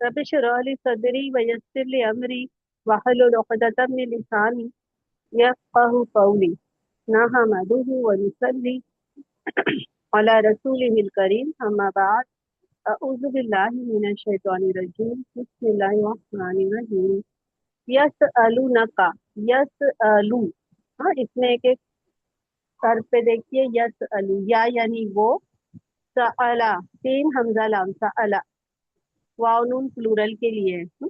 रब इश्रह ली सदरी वयस्सिर ली अमरी वहलुल उक़दतम मिन लिसानी यफ़क़हू क़ौली। नहमदुहु व नुसल्ली अला रसूलिहिल करीम, अम्मा बाद। अऊज़ु बिल्लाहि मिनश शैतानिर रजीम, बिस्मिल्लाहिर रहमानिर रहीम। यसअलूनका, यसअलू, हाँ, इसमें एक एक सर पे देखिए, यसअलू, या यानी वो, सअला तीन हमजा लाम, सअला वाव नून प्लूरल के लिए है।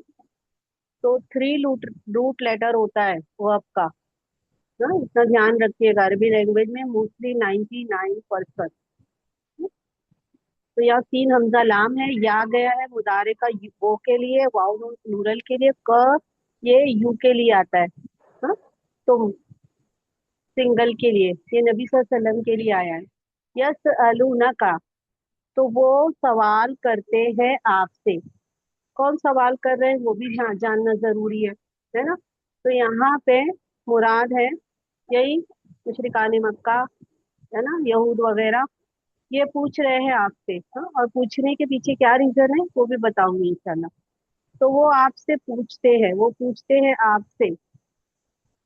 तो थ्री रूट लेटर होता है वर्ब का। हाँ, इतना ध्यान रखिएगा, अरबी लैंग्वेज में मोस्टली 99%। तो यहाँ तीन हमजा लाम है, या गया है मुदारे का वो के लिए, वाव नून प्लूरल के लिए, क ये यू के लिए आता है। हाँ, तो सिंगल के लिए, ये नबी सल्लल्लाहु अलैहि वसल्लम के लिए आया है। यस अलूना का, तो वो सवाल करते हैं आपसे। कौन सवाल कर रहे हैं वो भी जानना जरूरी है ना। तो यहाँ पे मुराद है यही मुशरिकान मक्का, है ना, यहूद वगैरह, ये पूछ रहे हैं आपसे। हाँ, और पूछने के पीछे क्या रीजन है वो भी बताऊंगी इंशाल्लाह। तो वो आपसे पूछते हैं, वो पूछते हैं आपसे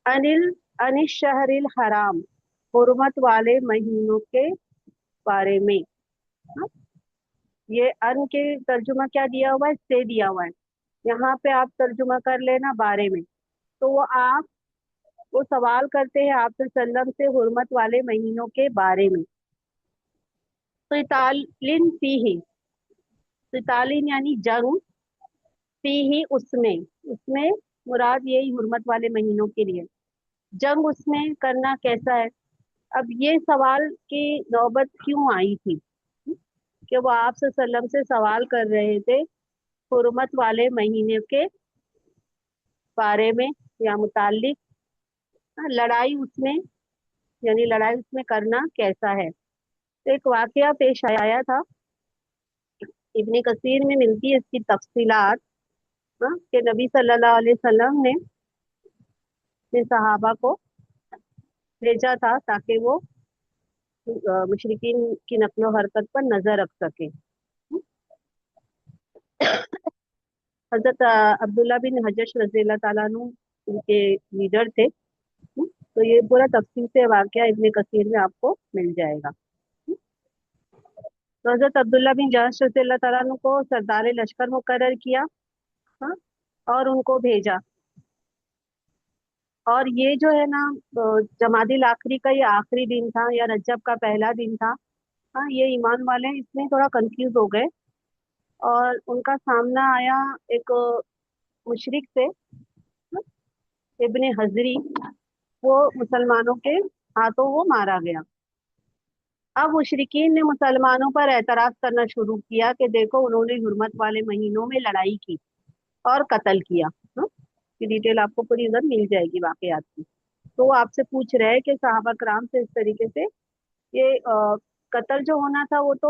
अनिल अनिश शहरिल हराम, हुर्मत वाले महीनों के बारे में। हाँ, ये अन के तर्जुमा क्या दिया हुआ है, से दिया हुआ है। यहाँ पे आप तर्जुमा कर लेना बारे में। तो वो सवाल करते हैं आपसे सल्लम से हुर्मत वाले महीनों के बारे में। क़ितालिन फीही, क़ितालिन यानी जंग, फीही उसमें, उसमें मुराद यही हुर्मत वाले महीनों के लिए जंग उसमें करना कैसा है। अब ये सवाल की नौबत क्यों आई थी कि वो आपसे सल्लम से सवाल कर रहे थे हुर्मत वाले महीने के बारे में या मुतालिक। लड़ाई उसमें, यानी लड़ाई उसमें करना कैसा है। तो एक वाकया पेश आया था, इब्ने कसीर में मिलती है इसकी तफसीलात। हाँ, कि नबी सल्लल्लाहु अलैहि वसल्लम ने अपने सहाबा को भेजा था ताकि वो मुशरिकीन की नक्लो हरकत पर नजर रख सके। हजरत अब्दुल्ला बिन हजश रज़ियल्लाहु ताला अन्हु उनके लीडर थे। तो ये पूरा तफसील से वाकया इब्ने कसीर में आपको मिल जाएगा। तो हजरत अब्दुल्ला बिन जहश रज़ियल्लाहु ताला अन्हु को सरदार लश्कर मुकर्रर किया। हाँ, और उनको भेजा। और ये जो है ना, जमादिल आखिरी का ये आखिरी दिन था या रजब का पहला दिन था। हाँ, ये ईमान वाले इसमें थोड़ा कंफ्यूज हो गए और उनका सामना आया एक मुशरिक से, इब्ने हजरी। वो मुसलमानों के हाथों वो मारा गया। अब मुशरिकीन ने मुसलमानों पर एतराज करना शुरू किया कि देखो उन्होंने हुर्मत वाले महीनों में लड़ाई की और कत्ल किया। हाँ? की डिटेल आपको पूरी उधर मिल जाएगी वाकयात की। तो वो आपसे पूछ रहे हैं कि साहबा कराम से इस तरीके से ये कत्ल जो होना था वो तो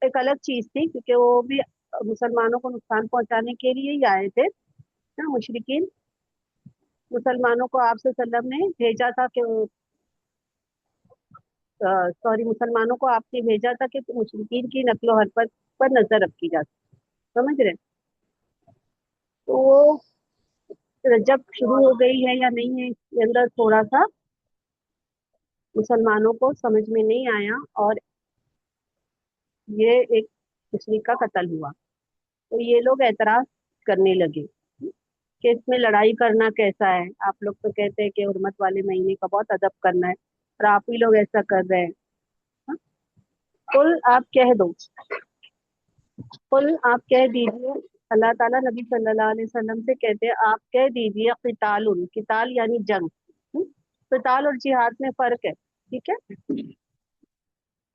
एक अलग चीज थी, क्योंकि वो भी मुसलमानों को नुकसान पहुंचाने के लिए ही आए थे ना मुशरिकीन। मुसलमानों को आपसे सल्लम ने भेजा था कि सॉरी, मुसलमानों को आपने भेजा था कि मुशरिकीन की नक्लो हरकत पर नजर रखी जाए। समझ रहे हैं? तो वो जब शुरू हो गई है या नहीं है, इसके अंदर थोड़ा सा मुसलमानों को समझ में नहीं आया और ये एक मुशरिक का कत्ल हुआ। तो ये लोग एतराज करने लगे कि इसमें लड़ाई करना कैसा है। आप लोग तो कहते हैं कि हुर्मत वाले महीने का बहुत अदब करना है, और आप ही लोग ऐसा कर रहे हैं। हाँ? कुल आप कह दो, कुल आप कह दीजिए, अल्लाह ताला नबी सल्लल्लाहु अलैहि वसल्लम से कहते हैं आप कह दीजिए क़ितालुन, क़िताल यानी जंग। क़िताल और जिहाद में फर्क है, ठीक है।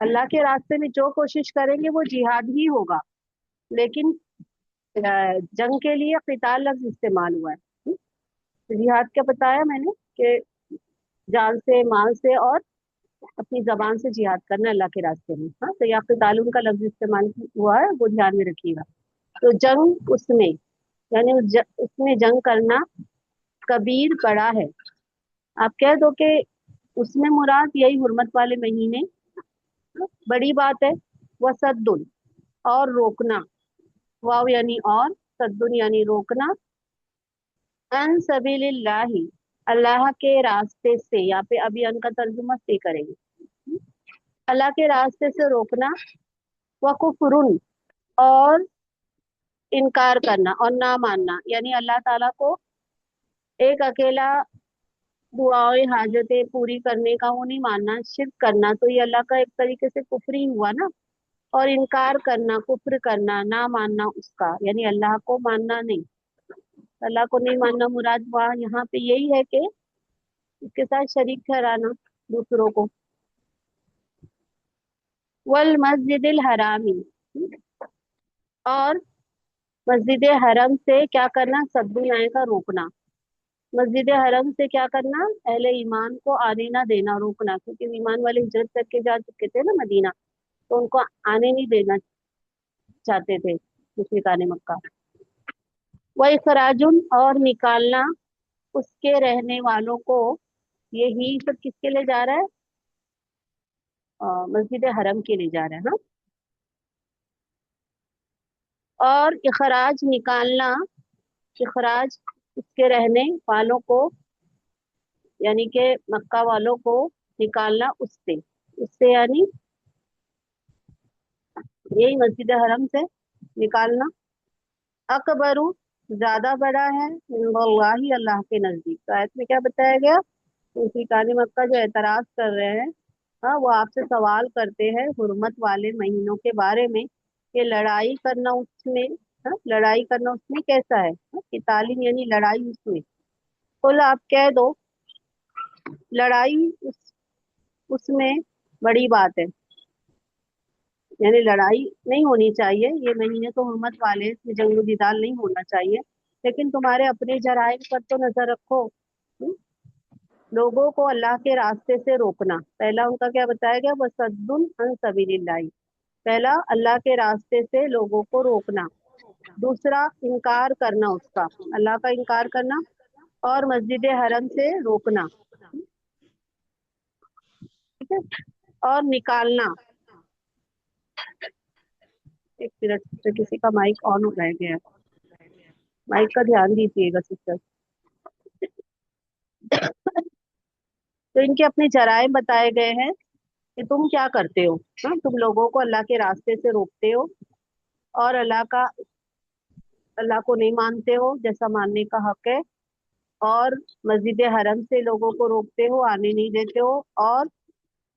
अल्लाह के रास्ते में जो कोशिश करेंगे वो जिहाद ही होगा, लेकिन जंग के लिए क़िताल लफ्ज इस्तेमाल हुआ है। जिहाद क्या बताया मैंने कि जान से, माल से और अपनी जबान से जिहाद करना अल्लाह के रास्ते में। हाँ, तो यहाँ क़ितालुन का लफ्ज इस्तेमाल हुआ है, वो ध्यान में रखिएगा। तो जंग उसमें, यानी उसमें जंग करना कबीर बड़ा है। आप कह दो कि उसमें मुराद यही हुर्मत वाले महीने बड़ी बात है। वसद्दुन, और रोकना, वाव यानी और, सद्दुन यानी रोकना, अन सबीलिल्लाहि अल्लाह के रास्ते से, यहाँ पे अभी अन का तर्जुमा से करेंगे, अल्लाह के रास्ते से रोकना, व कुफरुन और इनकार करना और ना मानना, यानी अल्लाह ताला को एक अकेला दुआएं हाजतें पूरी करने का वो नहीं मानना, शिर्क करना, तो ये अल्लाह का एक तरीके से कुफरी हुआ ना। और इनकार करना, कुफ्र करना, ना मानना उसका, यानी अल्लाह को मानना नहीं, अल्लाह को नहीं मानना मुराद वहाँ यहाँ पे यही है कि उसके साथ शरीक ठहराना दूसरों को। वल मस्जिदिल हरामी, और मस्जिद हरम से क्या करना, सद्दुन आए का रोकना, मस्जिद हरम से क्या करना, अहले ईमान को आने ना देना, रोकना, क्योंकि ईमान वाले हिजरत करके जा चुके थे ना मदीना, तो उनको आने नहीं देना चाहते थे मुशरिकाने मक्का। वह इखराजुन और निकालना उसके रहने वालों को, यही सब किसके लिए जा रहा है, मस्जिद हरम के लिए जा रहा है, हाँ। और इखराज निकालना, इखराज उसके रहने वालों को, यानी कि मक्का वालों को निकालना उससे, उससे यानी यही मस्जिद हरम से निकालना। अकबरू ज्यादा बड़ा है, वल्लाही अल्लाह के नजदीक, तो आयत में क्या बताया गया, मुशरिकाने मक्का जो एतराज कर रहे हैं, हाँ, वो आपसे सवाल करते हैं हुर्मत वाले महीनों के बारे में कि लड़ाई करना उसमें, हाँ, लड़ाई करना उसमें कैसा है, हाँ, कि तालीम यानी लड़ाई उसमें, कुल आप कह दो लड़ाई उसमें बड़ी बात है, यानी लड़ाई नहीं होनी चाहिए, ये महीने तो हुर्मत वाले, इसमें जंग जिदाल नहीं होना चाहिए, लेकिन तुम्हारे अपने जराइम पर तो नजर रखो। हम्म? लोगों को अल्लाह के रास्ते से रोकना, पहला उनका क्या बताया गया, वसद्दुन अन सबीलिल्लाह, पहला अल्लाह के रास्ते से लोगों को रोकना, दूसरा इनकार करना उसका, अल्लाह का इनकार करना, और मस्जिद हरम से रोकना, ठीक है, और निकालना। एक मिनट से किसी का माइक ऑन हो रह गया, माइक का ध्यान दीजिएगा सिस्टर। तो इनके अपने जराइम बताए गए हैं कि तुम क्या करते हो, हाँ, तुम लोगों को अल्लाह के रास्ते से रोकते हो और अल्लाह को नहीं मानते हो जैसा मानने का हक है, और मस्जिद हरम से लोगों को रोकते हो, आने नहीं देते हो, और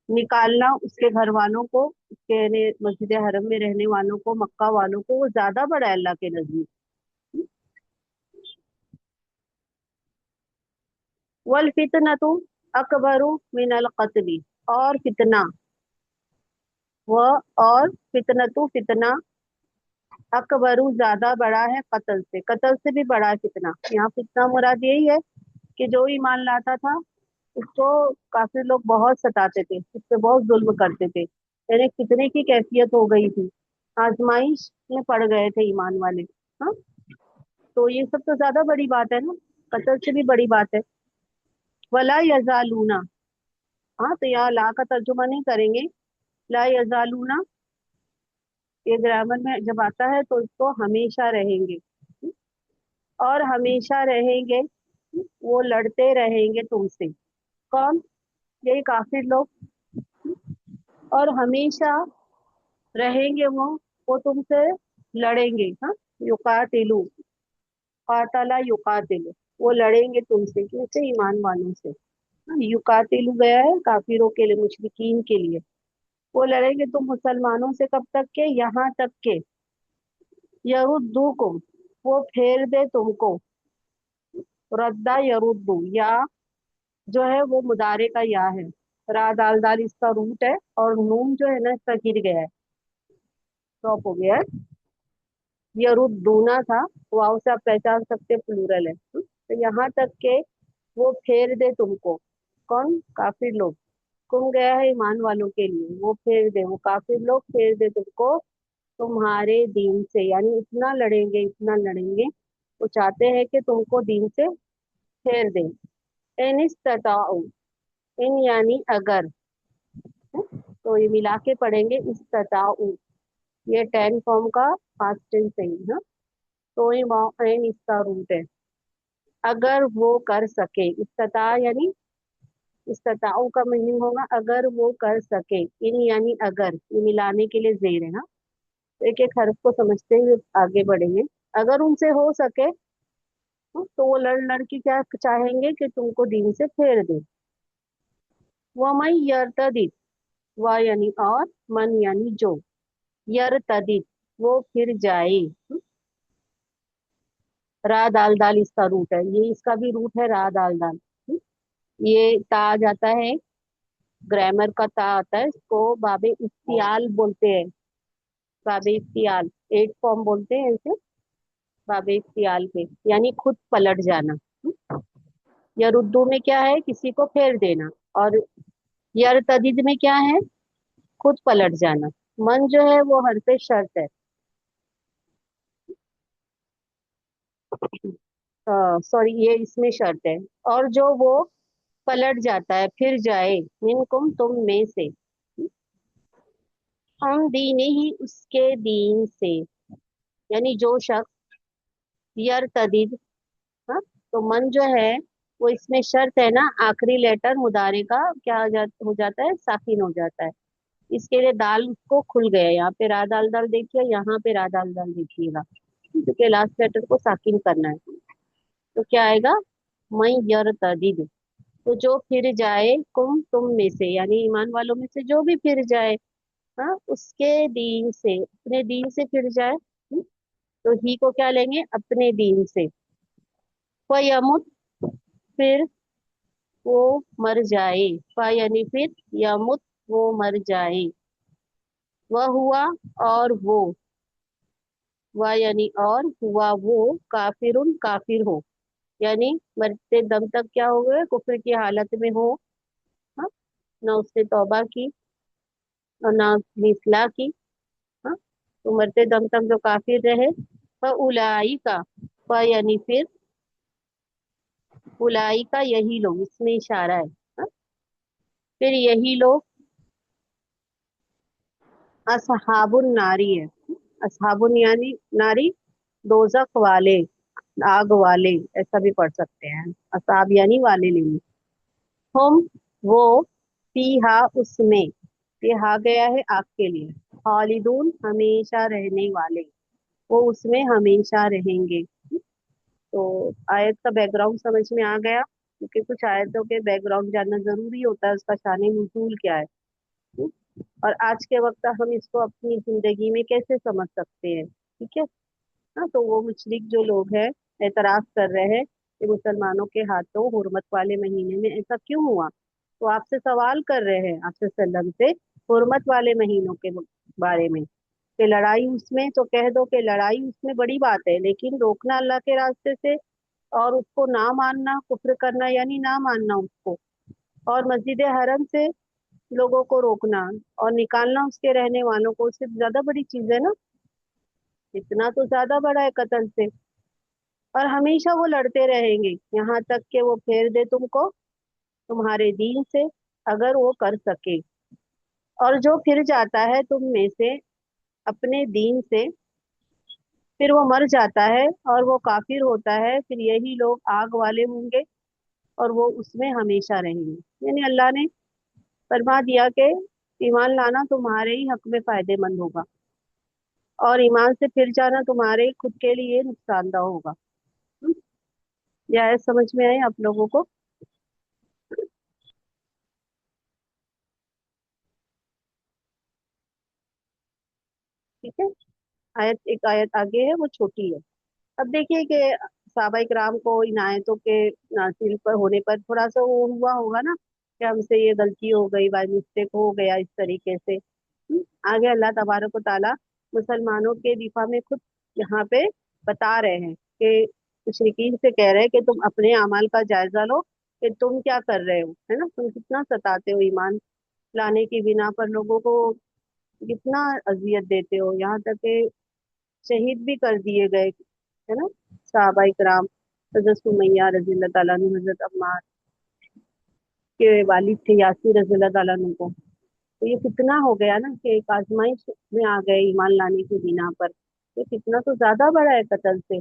निकालना उसके घर वालों को, उसके यानी मस्जिद हरम में रहने वालों को, मक्का वालों को, वो ज्यादा बड़ा है अल्लाह के नजदीक। वल फितनतु अकबरु मिनल कत्ली, और फितना, वह और फितनतु फितना, अकबरू ज्यादा बड़ा है कत्ल से, कत्ल से भी बड़ा है फितना, यहाँ फितना मुराद यही है कि जो ईमान लाता था उसको काफी लोग बहुत सताते थे, उस पे बहुत जुल्म करते थे, यानी कितने की कैफियत हो गई थी, आजमाइश में पड़ गए थे ईमान वाले, हाँ। तो ये सब तो ज्यादा बड़ी बात है ना, कत्ल से भी बड़ी बात है। वला यजालूना, हाँ, तो यहाँ ला का तर्जुमा नहीं करेंगे, ला यजालूना, ये ग्रामर में जब आता है तो इसको हमेशा रहेंगे, और हमेशा रहेंगे, वो लड़ते रहेंगे तुमसे, कौन, यही काफिर लोग, और हमेशा रहेंगे वो तुमसे लड़ेंगे, हाँ, युकातिलु, कातला युकातिलु, वो लड़ेंगे तुमसे, किनसे, ईमान वालों से, हाँ, युकातिलु गया है काफिरों के लिए, मुशरिकीन के लिए, वो लड़ेंगे तुम मुसलमानों से कब तक के, यहाँ तक के, यरुद्दुकुम, वो फेर दे तुमको, रद्दा यरुद्दु, या जो है वो मुदारे का या है, रा दाल दाल इसका रूट है, और नून जो है ना इसका गिर गया है, स्टॉप हो गया है, यरुद्दूना था, वाव से आप पहचान सकते प्लूरल है, तो यहाँ तक के वो फेर दे तुमको, कौन, काफिर लोग, कुम गया है ईमान वालों के लिए, वो फेर दे, वो काफिर लोग फेर दे तुमको तुम्हारे दीन से, यानी इतना लड़ेंगे, इतना लड़ेंगे, वो चाहते हैं कि तुमको दीन से फेर दें। इन इस्तताऊ, इन यानी अगर, है? तो ये मिला के पढ़ेंगे इस्तताऊ, ये टेन फॉर्म का पास्ट टेंस है, हाँ। तो एन इसका रूट है। अगर वो कर सके, इस्तता यानी, इस्तताऊ का मीनिंग होगा अगर वो कर सके। इन यानी अगर, ये मिलाने के लिए जेर है। हाँ, एक एक हर्फ को समझते हुए आगे बढ़ेंगे। अगर उनसे हो सके, तो वो लड़ लड़की क्या चाहेंगे कि तुमको दीन से फेर दे। वमन यर्तदित, व यानी और, मन यानी जो, यर्तदित वो फिर जाए। रा दाल दाल इसका रूट है, ये इसका भी रूट है रा दाल दाल। ये ता आ जाता है, ग्रामर का ता आता है, इसको बाबे इफ्तियाल बोलते हैं। बाबे इफ्तियाल, एट फॉर्म बोलते हैं इसे, बाबे इफ्तियाल पे, यानी खुद पलट जाना। या उर्दू में क्या है, किसी को फेर देना। और यार तदीद में क्या है, खुद पलट जाना। मन जो है वो हर पे शर्त है। सॉरी, ये इसमें शर्त है। और जो वो पलट जाता है, फिर जाए, मिनकुम तुम में से, हम दीन ही उसके दीन से, यानी जो शख्स यार तदीद, हाँ, तो मन जो है वो, इसमें शर्त है ना, आखिरी लेटर मुदारे का क्या हो जाता है, साकिन हो जाता है। इसके लिए दाल को खुल गया, यहाँ पे रा दाल दाल देखिए, यहाँ पे रा दाल दाल देखिएगा, क्योंकि लास्ट लेटर को साकिन करना है। तो क्या आएगा, मैं यर तदीद, तो जो फिर जाए, कुम तुम में से, यानी ईमान वालों में से जो भी फिर जाए, हाँ, उसके दीन से, अपने दीन से फिर जाए। तो ही को क्या लेंगे, अपने दीन से। यमुत, फिर वो मर जाए। यानी फिर, यमुत वो मर जाए। वह हुआ, और वो, वह यानी और, हुआ वो, काफिरुन काफिर हो, यानी मरते दम तक क्या हो गए, कुफ्र की हालत में हो। हाँ, ना उसने तौबा की और ना उसने इस्लाह की। हाँ, तो मरते दम तक जो काफिर रहे, वह उलाई का, यानी फिर, उलाई का यही लोग, इसमें इशारा है। हाँ, फिर यही लोग असहाबुन नारी है। असहाबुन यानी नारी, दोजख वाले, आग वाले, ऐसा भी पढ़ सकते हैं। असाब यानी वाले लेंगे। हम वो, फीहा उसमें, ये हा गया है आग के लिए, खालिदून हमेशा रहने वाले, वो उसमें हमेशा रहेंगे। तो आयत का बैकग्राउंड समझ में आ गया, क्योंकि कुछ आयतों के बैकग्राउंड जानना जरूरी होता है, उसका शान नुज़ूल क्या है। हम्म? और आज के वक्त हम इसको अपनी जिंदगी में कैसे समझ सकते हैं, ठीक है। हाँ, तो वो मुशरिक जो लोग हैं, एतराज कर रहे हैं कि मुसलमानों के हाथों हुर्मत वाले महीने में ऐसा क्यों हुआ। तो आपसे सवाल कर रहे हैं, आपसे सल्लम से, हुर्मत वाले महीनों के बारे में, कि लड़ाई उसमें, तो कह दो कि लड़ाई उसमें बड़ी बात है, लेकिन रोकना अल्लाह के रास्ते से, और उसको ना मानना, कुफ्र करना यानी ना मानना उसको, और मस्जिद हरम से लोगों को रोकना और निकालना उसके रहने वालों को, उससे ज्यादा बड़ी चीज है ना। इतना तो ज्यादा बड़ा है कत्ल से। और हमेशा वो लड़ते रहेंगे यहाँ तक कि वो फेर दे तुमको तुम्हारे दीन से, अगर वो कर सके। और जो फिर जाता है तुम में से अपने दीन से, फिर वो मर जाता है और वो काफिर होता है, फिर यही लोग आग वाले होंगे और वो उसमें हमेशा रहेंगे। यानी अल्लाह ने फरमा दिया कि ईमान लाना तुम्हारे ही हक में फायदेमंद होगा, और ईमान से फिर जाना तुम्हारे खुद के लिए नुकसानदा होगा। हम्म? यह आयत समझ में आए आप लोगों को? ठीक है। आयत, एक आयत आगे है, वो छोटी है। अब देखिए कि सहाबा इकराम को इन आयतों के नाजिल पर होने पर थोड़ा सा वो हुआ होगा ना, कि हमसे ये गलती हो गई, बाय मिस्टेक हो गया इस तरीके से। आगे अल्लाह तबारक व ताला मुसलमानों के दिफा में खुद यहाँ पे बता रहे हैं कि मुशरिकीन से कह रहे हैं कि तुम अपने अमाल का जायजा लो, कि तुम क्या कर रहे हो, है ना, तुम कितना सताते हो, ईमान लाने की बिना पर लोगों को कितना अजियत देते हो, यहाँ तक कि शहीद भी कर दिए गए, है ना, सहाबा इकराम। हजरत सुमैया रजी अल्लाह ताला अन्हु, हजरत अम्मार के वालिद थे यासीर रजी अल्लाह ताला अन्हु को। तो ये कितना हो गया ना, कि एक आजमाइश में आ गए ईमान लाने की बिना पर, یہ کتنا تو زیادہ بڑا ہے قتل سے۔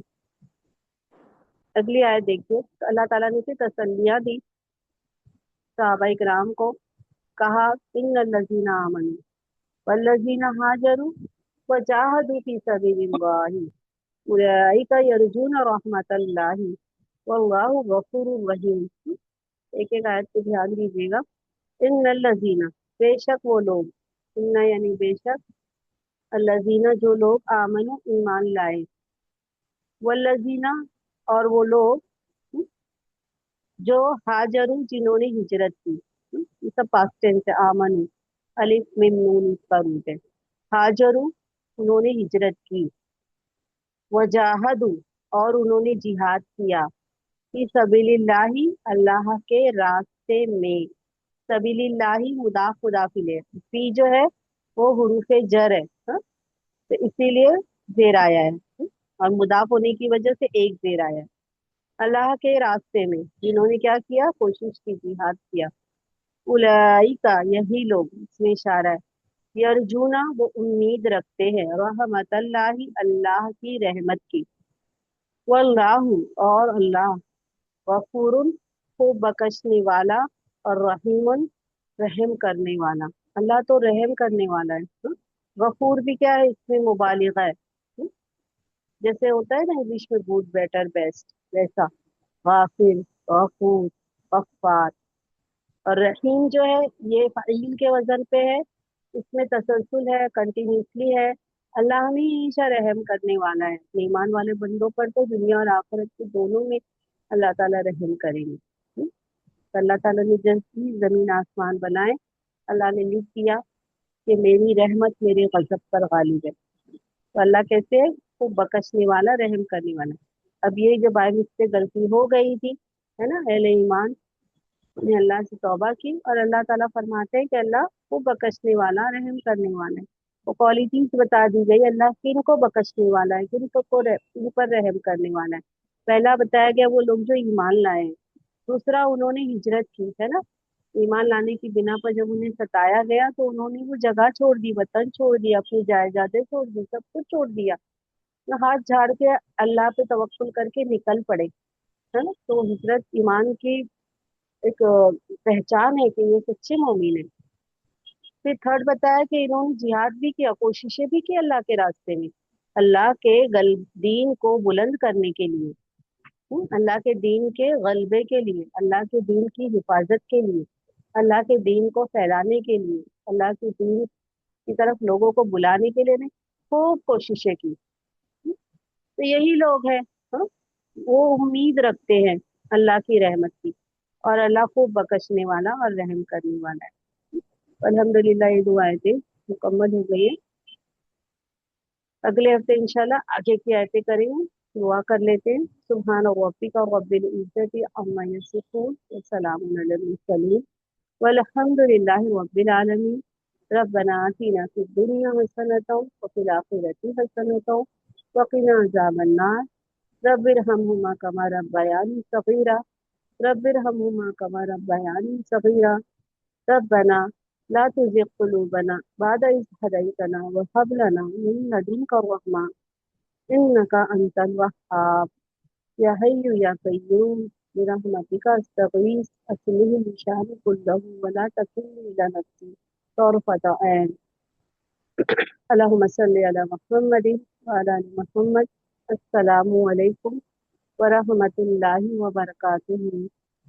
اگلی آیت دیکھیے، اللہ تعالیٰ نے تسلیاں دی صحابہ کرام کو، کہا ان الذین آمنوا والذین هاجروا وجاهدوا فی سبیل اللہ اولئک یرجون رحمت اللہ واللہ غفور رحیم۔ ایک ایک آیت پہ دھیان دیجیے گا۔ ان الذین، بے شک وہ لوگ، ان یعنی بے شک، الذین جو لوگ، آمنوا ایمان لائے، والذین اور وہ لوگ جو ہاجروا جنہوں نے ہجرت کی، یہ سب پاسٹ ٹینس ہے، آمنوا الف میم نون اس کا روٹ ہے، ہاجروا انہوں نے ہجرت کی، وجاہدوا اور انہوں نے جہاد کیا، فی سبیل اللہ اللہ کے راستے میں، سبیل اللہ مضاف مضاف الیہ، فی جو ہے وہ حروف جر ہے، ہاں؟ تو اسی لیے زیر آیا ہے، اور مضاف ہونے کی وجہ سے ایک زیر آیا ہے۔ اللہ کے راستے میں جنہوں نے کیا کیا، کوشش کی، جہاد کیا، اولئک یہی لوگ، اس میں اشارہ ہے، یرجونا وہ امید رکھتے ہیں، رحمت اللہ اللہ کی رحمت کی، واللہ اور اللہ، غفور خوب بخشنے والا، اور رحیم رحم کرنے والا، اللہ تو رحم کرنے والا ہے۔ غفور بھی کیا ہے، اس میں مبالغہ ہے، جیسے ہوتا ہے نا انگلش میں گڈ بیٹر بیسٹ، ویسا غافر، غفور، غفار۔ اور رحیم جو ہے یہ فعیل کے وزن پہ ہے، اس میں تسلسل ہے، کنٹینیوسلی ہے، اللہ ہمیشہ رحم کرنے والا ہے اپنے ایمان والے بندوں پر، تو دنیا اور آخرت کے دونوں میں اللہ تعالیٰ رحم کریں گے۔ تو اللہ تعالیٰ نے جیسی زمین آسمان بنائے، اللہ نے لکھ دیا کہ میری رحمت میرے غضب پر غالب ہے، تو اللہ کیسے ہے، وہ بخشنے والا، رحم کرنے والا۔ اب یہ جو بائی مسٹیک غلطی ہو گئی تھی، ہے نا، اہل ایمان نے اللہ سے توبہ کی، اور اللہ تعالیٰ فرماتے ہیں کہ اللہ وہ بخشنے والا، رحم کرنے والا ہے۔ وہ کوالٹیز بتا دی گئی، اللہ کن کو بخشنے والا ہے، ان پر رحم کرنے والا ہے۔ پہلا بتایا گیا وہ لوگ جو ایمان لائے ہیں، دوسرا انہوں نے ہجرت کی، ہے نا، ایمان لانے کی بنا پر جب انہیں ستایا گیا تو انہوں نے وہ جگہ چھوڑ دی، وطن چھوڑ دیا، اپنی جائیدادیں چھوڑ دی، سب کچھ چھوڑ دیا، ہاتھ جھاڑ کے اللہ پہ توکل کر کے نکل پڑے، ہے نا۔ تو ہجرت ایمان کی ایک پہچان ہے کہ یہ سچے مومن ہیں۔ پھر تھرڈ بتایا کہ انہوں نے جہاد بھی کیا، کوششیں بھی کی اللہ کے راستے میں، اللہ کے دین کو بلند کرنے کے لیے، اللہ کے دین کے غلبے کے لیے، اللہ کے دین کی حفاظت کے لیے، اللہ کے دین کو پھیلانے کے لیے، اللہ کے دین کی طرف لوگوں کو بلانے کے لیے خوب کوششیں کی۔ تو یہی لوگ ہیں، ہاں، وہ امید رکھتے ہیں اللہ کی رحمت کی، اور اللہ خوب بخشنے والا اور رحم کرنے والا ہے۔ الحمدللہ یہ دو آیتیں مکمل ہو گئی ہیں۔ اگلے ہفتے انشاءاللہ آگے کی آیتیں کریں گے، دعا کر لیتے ہیں۔ سبحان ربک رب العزت عما یصفون وسلام علی المرسلین والحمد للہ رب العالمین۔ ربنا آتنا فی الدنیا حسنۃ وفی الآخرۃ حسنۃ وقنا عذاب النار۔ رب ارحمہما کما ربیانی صغیرا، رب ارحمہما کما ربیانی صغیرا۔ ربنا لا تزغ قلوبنا بعد إذ هديتنا وهب لنا من لدنك الرحمة إنك أنت الوهاب يا حي يا قيوم برحمتك أستغيث أصلح لي شأني كله ولا تكلني إلى نفسي طرفة عين اللهم صل على محمد وعلى آل محمد۔ السلام علیکم ورحمۃ اللہ وبرکاتہ۔